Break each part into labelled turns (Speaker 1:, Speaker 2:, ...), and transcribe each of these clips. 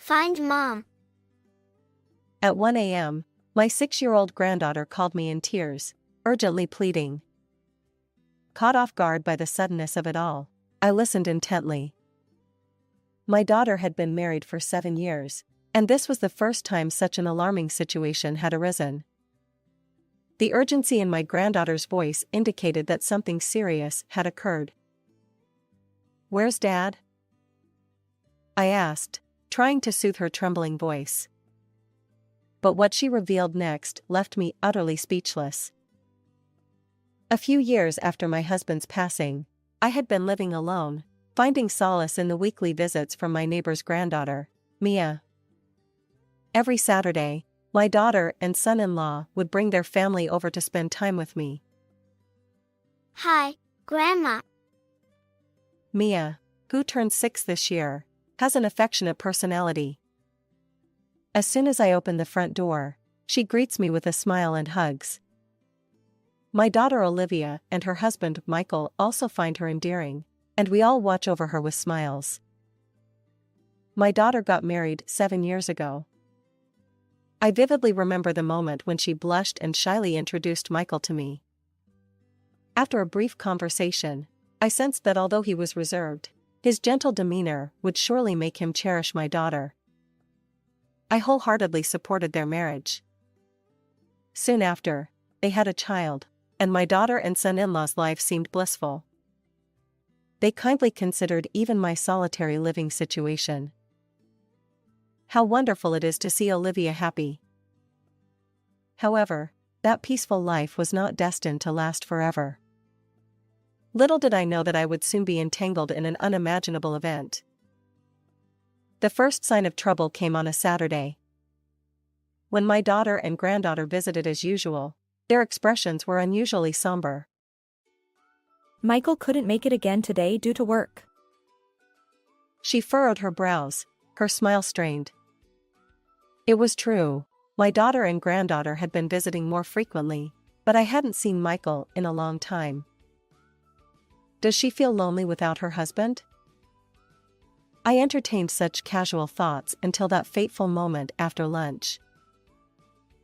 Speaker 1: Find mom.
Speaker 2: At 1 a.m., my 6-year-old granddaughter called me in tears, urgently pleading. Caught off guard by the suddenness of it all, I listened intently. My daughter had been married for 7 years, and this was the first time such an alarming situation had arisen. The urgency in my granddaughter's voice indicated that something serious had occurred. "Where's Dad?" I asked, trying to soothe her trembling voice. But what she revealed next left me utterly speechless. A few years after my husband's passing, I had been living alone, finding solace in the weekly visits from my neighbor's granddaughter, Mia. Every Saturday, my daughter and son-in-law would bring their family over to spend time with me.
Speaker 1: Hi, Grandma.
Speaker 2: Mia, who turned 6 this year, has an affectionate personality. As soon as I open the front door, she greets me with a smile and hugs. My daughter Olivia and her husband Michael also find her endearing, and we all watch over her with smiles. My daughter got married 7 years ago. I vividly remember the moment when she blushed and shyly introduced Michael to me. After a brief conversation, I sensed that although he was reserved, his gentle demeanor would surely make him cherish my daughter. I wholeheartedly supported their marriage. Soon after, they had a child, and my daughter and son-in-law's life seemed blissful. They kindly considered even my solitary living situation. How wonderful it is to see Olivia happy. However, that peaceful life was not destined to last forever. Little did I know that I would soon be entangled in an unimaginable event. The first sign of trouble came on a Saturday. When my daughter and granddaughter visited as usual, their expressions were unusually somber.
Speaker 3: Michael couldn't make it again today due to work.
Speaker 2: She furrowed her brows, her smile strained. It was true, my daughter and granddaughter had been visiting more frequently, but I hadn't seen Michael in a long time. Does she feel lonely without her husband? I entertained such casual thoughts until that fateful moment after lunch.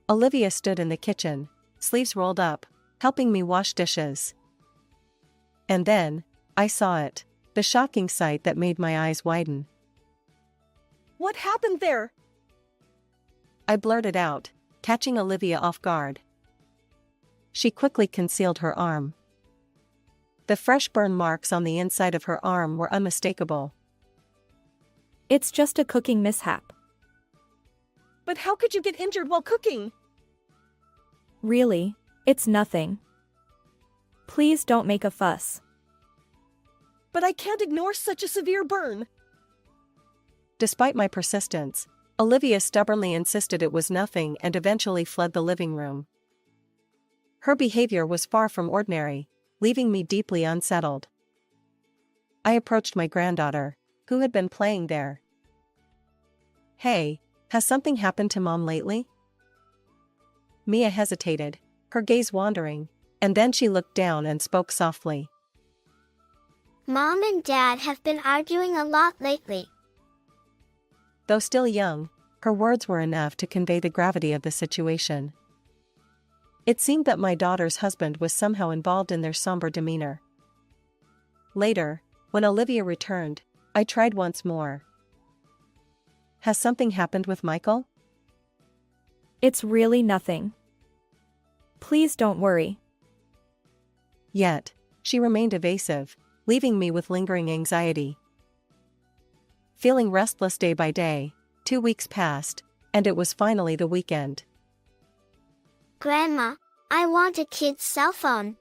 Speaker 2: Olivia stood in the kitchen, sleeves rolled up, helping me wash dishes. And then, I saw it, the shocking sight that made my eyes widen.
Speaker 4: "What happened there?"
Speaker 2: I blurted out, catching Olivia off guard. She quickly concealed her arm. The fresh burn marks on the inside of her arm were unmistakable.
Speaker 3: It's just a cooking mishap.
Speaker 4: "But how could you get injured while cooking?"
Speaker 3: Really, it's nothing. Please don't make a fuss.
Speaker 4: "But I can't ignore such a severe burn."
Speaker 2: Despite my persistence, Olivia stubbornly insisted it was nothing and eventually fled the living room. Her behavior was far from ordinary, leaving me deeply unsettled. I approached my granddaughter, who had been playing there. "Hey, has something happened to Mom lately?" Mia hesitated, her gaze wandering, and then she looked down and spoke softly.
Speaker 1: Mom and Dad have been arguing a lot lately.
Speaker 2: Though still young, her words were enough to convey the gravity of the situation. It seemed that my daughter's husband was somehow involved in their somber demeanor. Later, when Olivia returned, I tried once more. "Has something happened with Michael?"
Speaker 3: It's really nothing. Please don't worry.
Speaker 2: Yet, she remained evasive, leaving me with lingering anxiety. Feeling restless day by day, 2 weeks passed, and it was finally the weekend.
Speaker 1: Grandma, I want a kid's cell phone.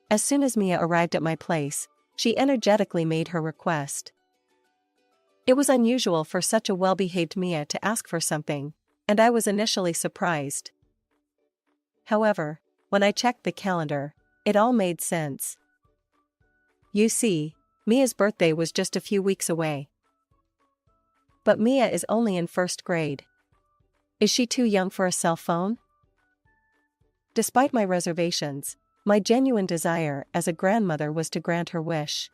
Speaker 2: As soon as Mia arrived at my place, she energetically made her request. It was unusual for such a well-behaved Mia to ask for something, and I was initially surprised. However, when I checked the calendar, it all made sense. You see, Mia's birthday was just a few weeks away. But Mia is only in 1st grade. Is she too young for a cell phone? Despite my reservations, my genuine desire as a grandmother was to grant her wish.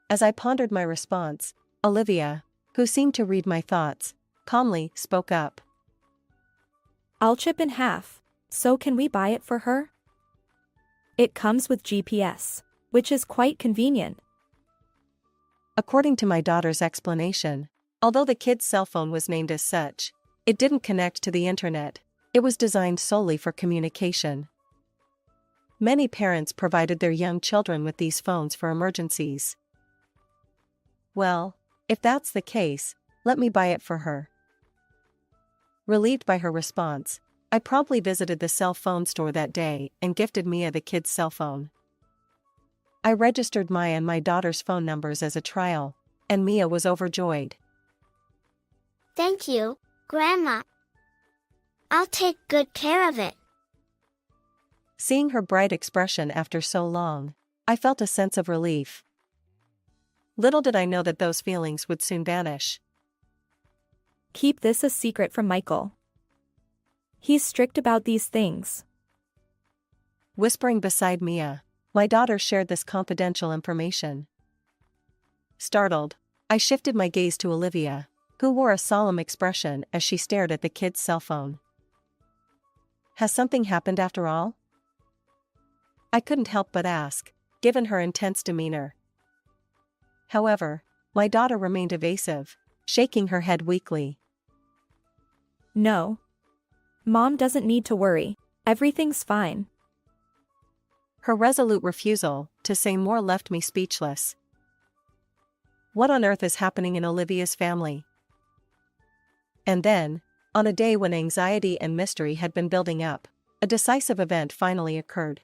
Speaker 2: As I pondered my response, Olivia, who seemed to read my thoughts, calmly spoke up.
Speaker 3: I'll chip in half. So can we buy it for her? It comes with GPS, which is quite convenient.
Speaker 2: According to my daughter's explanation, although the kid's cell phone was named as such, it didn't connect to the internet. It was designed solely for communication. Many parents provided their young children with these phones for emergencies. Well, if that's the case, let me buy it for her. Relieved by her response, I promptly visited the cell phone store that day and gifted Mia the kid's cell phone. I registered Maya and my daughter's phone numbers as a trial, and Mia was overjoyed.
Speaker 1: Thank you, Grandma. I'll take good care of it.
Speaker 2: Seeing her bright expression after so long, I felt a sense of relief. Little did I know that those feelings would soon vanish.
Speaker 3: Keep this a secret from Michael. He's strict about these things.
Speaker 2: Whispering beside Mia, my daughter shared this confidential information. Startled, I shifted my gaze to Olivia, who wore a solemn expression as she stared at the kid's cell phone. Has something happened after all? I couldn't help but ask, given her intense demeanor. However, my daughter remained evasive, shaking her head weakly.
Speaker 3: No. Mom doesn't need to worry. Everything's fine.
Speaker 2: Her resolute refusal to say more left me speechless. What on earth is happening in Olivia's family? And then, on a day when anxiety and mystery had been building up, a decisive event finally occurred.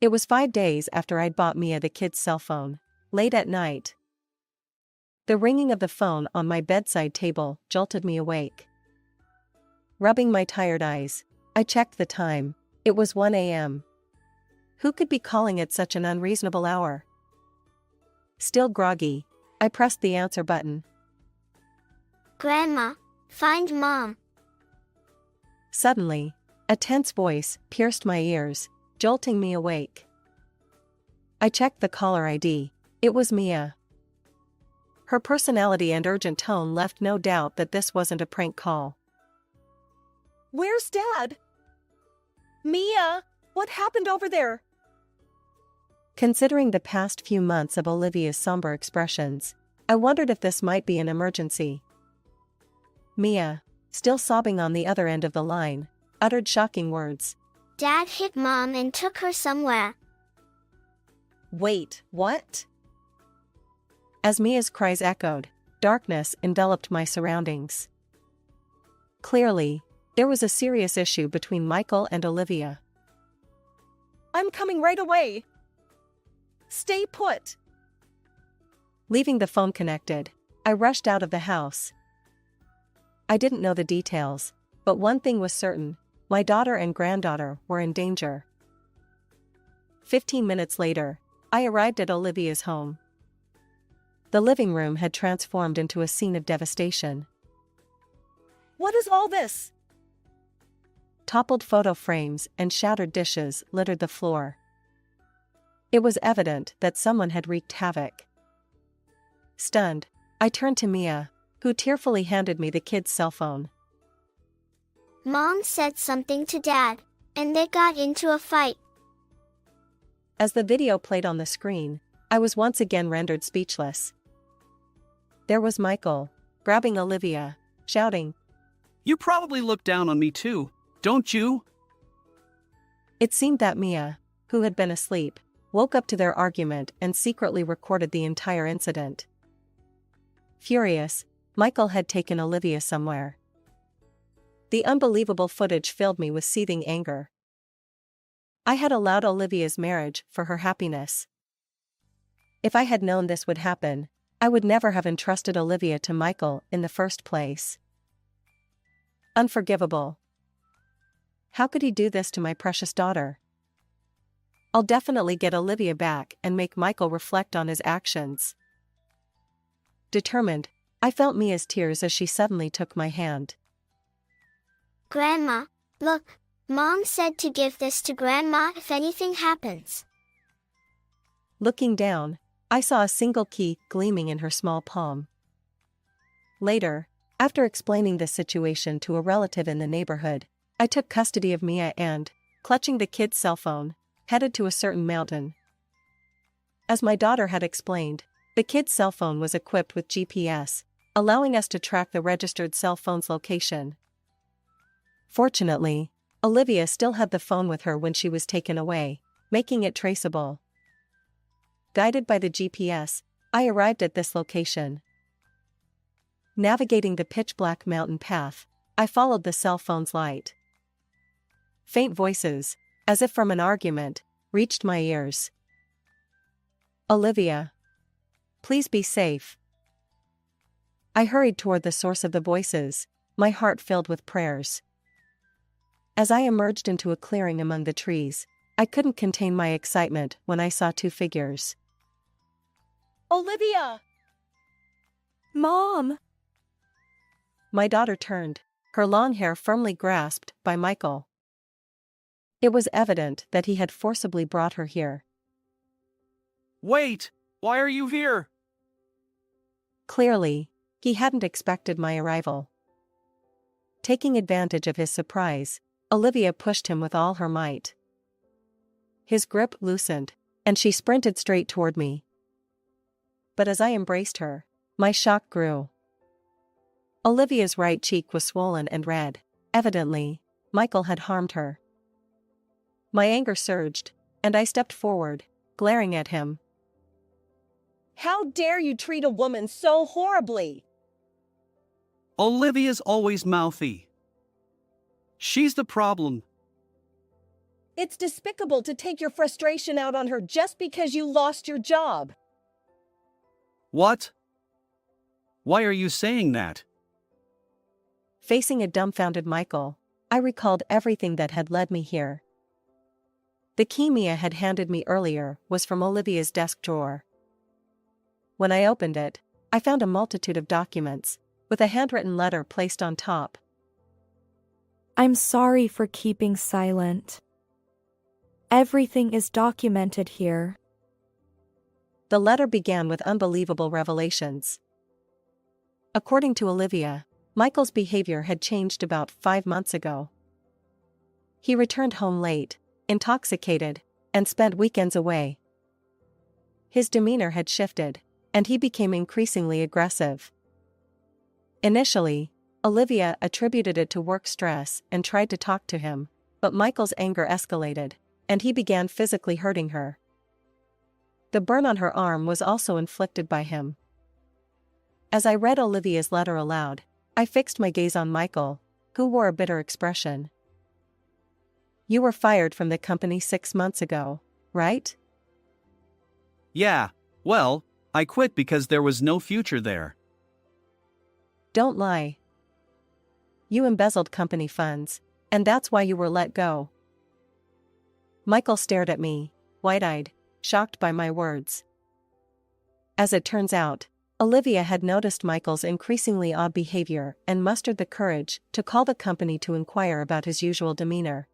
Speaker 2: It was 5 days after I'd bought Mia the kid's cell phone, late at night. The ringing of the phone on my bedside table jolted me awake. Rubbing my tired eyes, I checked the time. It was 1 a.m. Who could be calling at such an unreasonable hour? Still groggy, I pressed the answer button.
Speaker 1: Grandma, find Mom.
Speaker 2: Suddenly, a tense voice pierced my ears, jolting me awake. I checked the caller ID. It was Mia. Her personality and urgent tone left no doubt that this wasn't a prank call.
Speaker 4: Where's Dad? Mia, what happened over there?
Speaker 2: Considering the past few months of Olivia's somber expressions, I wondered if this might be an emergency. Mia, still sobbing on the other end of the line, uttered shocking words.
Speaker 1: Dad hit Mom and took her somewhere.
Speaker 4: Wait, what?
Speaker 2: As Mia's cries echoed, darkness enveloped my surroundings. Clearly, there was a serious issue between Michael and Olivia.
Speaker 4: I'm coming right away. Stay put.
Speaker 2: Leaving the phone connected, I rushed out of the house. I didn't know the details, but one thing was certain, my daughter and granddaughter were in danger. 15 minutes later, I arrived at Olivia's home. The living room had transformed into a scene of devastation.
Speaker 4: What is all this?
Speaker 2: Toppled photo frames and shattered dishes littered the floor. It was evident that someone had wreaked havoc. Stunned, I turned to Mia, who tearfully handed me the kid's cell phone.
Speaker 1: Mom said something to Dad, and they got into a fight.
Speaker 2: As the video played on the screen, I was once again rendered speechless. There was Michael, grabbing Olivia, shouting,
Speaker 5: "You probably look down on me too, don't you?"
Speaker 2: It seemed that Mia, who had been asleep, woke up to their argument and secretly recorded the entire incident. Furious, Michael had taken Olivia somewhere. The unbelievable footage filled me with seething anger. I had allowed Olivia's marriage for her happiness. If I had known this would happen, I would never have entrusted Olivia to Michael in the first place. Unforgivable. How could he do this to my precious daughter? I'll definitely get Olivia back and make Michael reflect on his actions. Determined, I felt Mia's tears as she suddenly took my hand.
Speaker 1: Grandma, look, Mom said to give this to Grandma if anything happens.
Speaker 2: Looking down, I saw a single key gleaming in her small palm. Later, after explaining the situation to a relative in the neighborhood, I took custody of Mia and, clutching the kid's cell phone, headed to a certain mountain. As my daughter had explained, the kid's cell phone was equipped with GPS, allowing us to track the registered cell phone's location. Fortunately, Olivia still had the phone with her when she was taken away, making it traceable. Guided by the GPS, I arrived at this location. Navigating the pitch-black mountain path, I followed the cell phone's light. Faint voices, as if from an argument, reached my ears. "Olivia. Please be safe." I hurried toward the source of the voices, my heart filled with prayers. As I emerged into a clearing among the trees, I couldn't contain my excitement when I saw two figures.
Speaker 4: Olivia!
Speaker 3: Mom!
Speaker 2: My daughter turned, her long hair firmly grasped by Michael. It was evident that he had forcibly brought her here.
Speaker 5: Wait! Why are you here?
Speaker 2: Clearly, he hadn't expected my arrival. Taking advantage of his surprise, Olivia pushed him with all her might. His grip loosened, and she sprinted straight toward me. But as I embraced her, my shock grew. Olivia's right cheek was swollen and red. Evidently, Michael had harmed her. My anger surged, and I stepped forward, glaring at him.
Speaker 4: How dare you treat a woman so horribly?
Speaker 5: Olivia's always mouthy. She's the problem.
Speaker 4: It's despicable to take your frustration out on her just because you lost your job.
Speaker 5: What? Why are you saying that?
Speaker 2: Facing a dumbfounded Michael, I recalled everything that had led me here. The key Mia had handed me earlier was from Olivia's desk drawer. When I opened it, I found a multitude of documents, with a handwritten letter placed on top.
Speaker 3: I'm sorry for keeping silent. Everything is documented here.
Speaker 2: The letter began with unbelievable revelations. According to Olivia, Michael's behavior had changed about 5 months ago. He returned home late, intoxicated, and spent weekends away. His demeanor had shifted, and he became increasingly aggressive. Initially, Olivia attributed it to work stress and tried to talk to him, but Michael's anger escalated, and he began physically hurting her. The burn on her arm was also inflicted by him. As I read Olivia's letter aloud, I fixed my gaze on Michael, who wore a bitter expression. "You were fired from the company 6 months ago, right?"
Speaker 5: Yeah, well, I quit because there was no future there.
Speaker 2: "Don't lie. You embezzled company funds, and that's why you were let go." Michael stared at me, wide-eyed, shocked by my words. As it turns out, Olivia had noticed Michael's increasingly odd behavior and mustered the courage to call the company to inquire about his usual demeanor.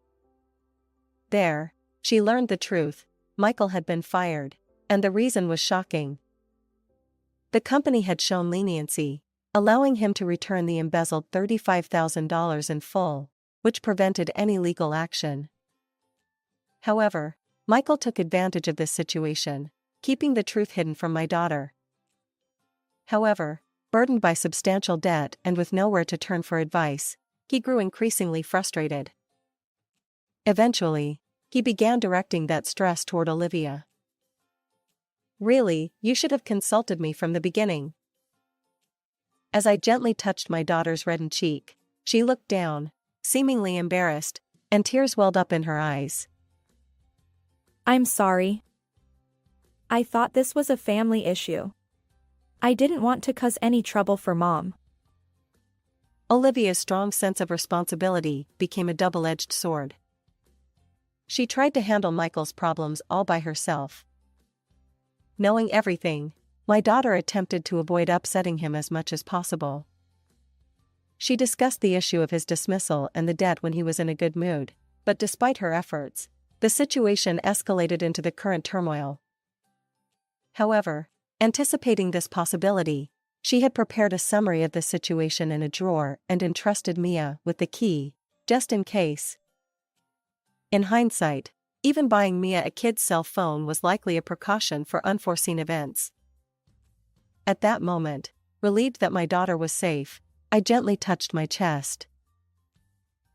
Speaker 2: There, she learned the truth: Michael had been fired, and the reason was shocking. The company had shown leniency, allowing him to return the embezzled $35,000 in full, which prevented any legal action. However, Michael took advantage of this situation, keeping the truth hidden from my daughter. However, burdened by substantial debt and with nowhere to turn for advice, he grew increasingly frustrated. Eventually, he began directing that stress toward Olivia. "Really, you should have consulted me from the beginning." As I gently touched my daughter's reddened cheek, she looked down, seemingly embarrassed, and tears welled up in her eyes.
Speaker 3: I'm sorry. I thought this was a family issue. I didn't want to cause any trouble for Mom.
Speaker 2: Olivia's strong sense of responsibility became a double-edged sword. She tried to handle Michael's problems all by herself. Knowing everything, my daughter attempted to avoid upsetting him as much as possible. She discussed the issue of his dismissal and the debt when he was in a good mood, but despite her efforts, the situation escalated into the current turmoil. However, anticipating this possibility, She had prepared a summary of the situation in a drawer and entrusted Mia with the key, just in case. In hindsight, even buying Mia a kid's cell phone was likely a precaution for unforeseen events. At that moment, relieved that my daughter was safe, I gently touched my chest.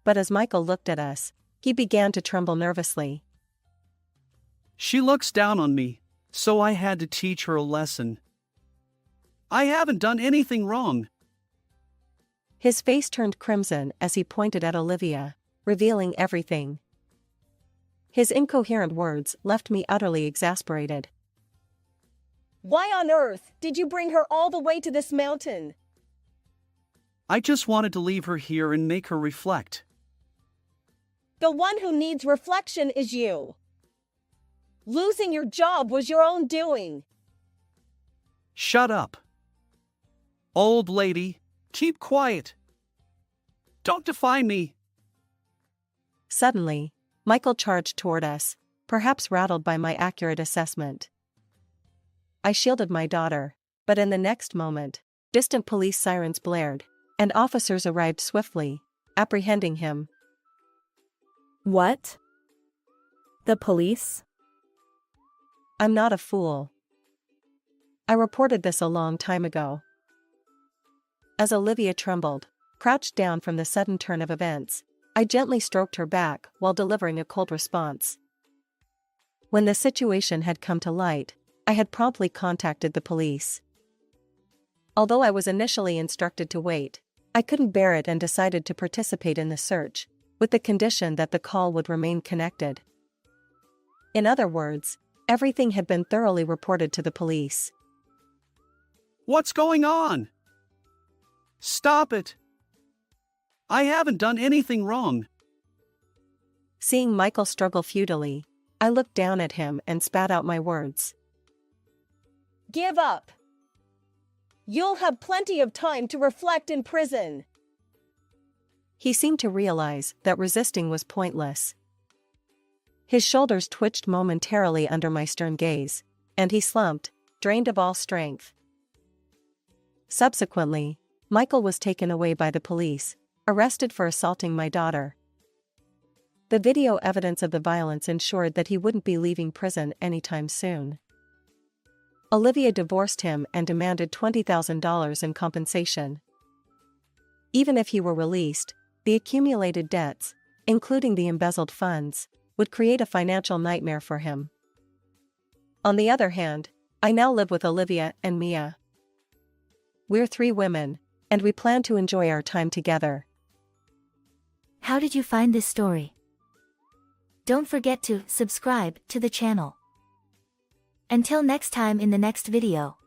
Speaker 2: But as Michael looked at us, he began to tremble nervously.
Speaker 5: She looks down on me, so I had to teach her a lesson. I haven't done anything wrong.
Speaker 2: His face turned crimson as he pointed at Olivia, revealing everything. His incoherent words left me utterly exasperated.
Speaker 4: Why on earth did you bring her all the way to this mountain?
Speaker 5: I just wanted to leave her here and make her reflect.
Speaker 4: The one who needs reflection is you. Losing your job was your own doing.
Speaker 5: Shut up. Old lady, keep quiet. Don't define me.
Speaker 2: Suddenly, Michael charged toward us, perhaps rattled by my accurate assessment. I shielded my daughter, but in the next moment, distant police sirens blared, and officers arrived swiftly, apprehending him.
Speaker 3: What? The police?
Speaker 2: I'm not a fool. I reported this a long time ago. As Olivia trembled, crouched down from the sudden turn of events, I gently stroked her back while delivering a cold response. When the situation had come to light, I had promptly contacted the police. Although I was initially instructed to wait, I couldn't bear it and decided to participate in the search, with the condition that the call would remain connected. In other words, everything had been thoroughly reported to the police.
Speaker 5: What's going on? Stop it. I haven't done anything wrong.
Speaker 2: Seeing Michael struggle futilely, I looked down at him and spat out my words.
Speaker 4: Give up. You'll have plenty of time to reflect in prison.
Speaker 2: He seemed to realize that resisting was pointless. His shoulders twitched momentarily under my stern gaze, and he slumped, drained of all strength. Subsequently, Michael was taken away by the police, arrested for assaulting my daughter. The video evidence of the violence ensured that he wouldn't be leaving prison anytime soon. Olivia divorced him and demanded $20,000 in compensation. Even if he were released, the accumulated debts, including the embezzled funds, would create a financial nightmare for him. On the other hand, I now live with Olivia and Mia. We're 3 women, and we plan to enjoy our time together.
Speaker 6: How did you find this story? Don't forget to subscribe to the channel. Until next time in the next video.